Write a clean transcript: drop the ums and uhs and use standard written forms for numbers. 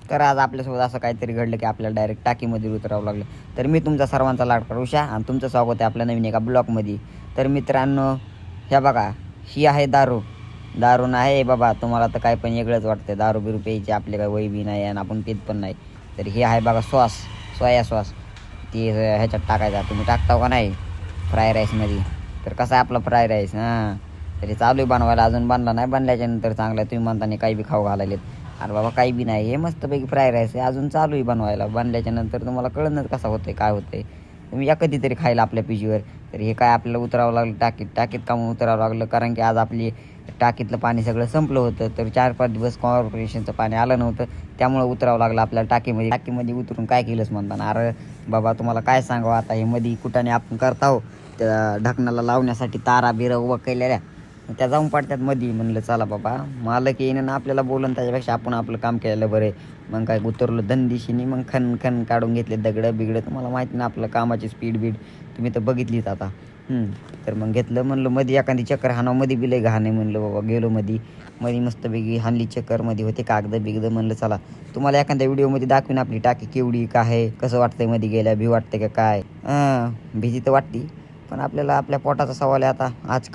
तर आज आपल्यासोबत असं काहीतरी घडलं की आपल्याला डायरेक्ट टाकीमध्ये उतरावं लागलं. तर मी तुमचा सर्वांचा लाडका ऋषा आणि तुमचं स्वागत आहे आपल्या नवीन एका ब्लॉगमध्ये. तर मित्रांनो, ह्या बघा, ही आहे दारू. दारू नाही बाबा, तुम्हाला तर काय पण वेगळंच वाटतं. दारू बिरू प्यायची आपले काय वय बी नाही आणि आपण पित पण नाही. तर हे आहे बघा सोया सॉस. ती ह्याच्यात टाकायचा. तुम्ही टाकता का नाही फ्राय राईसमध्ये? तर कसा आहे आपला फ्राय राईस? हां, तरी चालू आहे बनवायला, अजून बनला नाही. बनल्याच्यानंतर चांगला तुम्ही म्हणताना काही बी खाऊ घालायलेत. अरे बाबा काही बी नाही, हे मस्तपैकी फ्राय राईस आहे, अजून चालू आहे बनवायला. बनल्याच्या नंतर तुम्हाला कळणंच कसं होतंय काय होतंय. तुम्ही या कधीतरी खायला आपल्या पिजीवर. तर हे काय आपल्याला उतरावं लागलं टाकीत कामून उतरावं लागलं, कारण की आज आपली टाकीतलं पाणी सगळं संपलं होतं. तर 4-5 दिवस कॉर्पोरेशनचं पाणी आलं नव्हतं, त्यामुळं उतरावं लागलं आपल्याला टाकीमध्ये उतरून काय केलंच म्हणताना. अरे बाबा तुम्हाला काय सांगावं आता, हे मध्ये कुठाने आपण करताव त्या ढकणाला लावण्यासाठी तारा बिरा उभा केलेल्या, त्या जाऊन पडतात मध्ये. म्हणलं चला बाबा, मालक येईन ना आपल्याला बोलून, त्याच्यापेक्षा आपण आपलं काम केलं बरं आहे. मग काय उतरलो धनदिशीने, मग खन काढून घेतले दगडं बिगडं. तुम्हाला माहिती ना आपलं कामाची स्पीड बीड तुम्ही तर बघितलीच आता. तर मग घेतलं, म्हणलं मध्ये एखादी चक्कर हाणावं. मध्ये बी लय घाण आहे म्हणलं बाबा. गेलो मध्ये मस्तपैकी हानली चक्कर. मध्ये होते कागद बिगद. म्हणलं चला तुम्हाला एखाद्या व्हिडिओमध्ये दाखवीन आपली टाकी केवढी काय आहे, कसं वाटतंय मध्ये गेल्या, भी वाटते का काय. भीती तर वाटती, पण आपल्याला आपल्या पोटाचा सवाल आहे आता. आज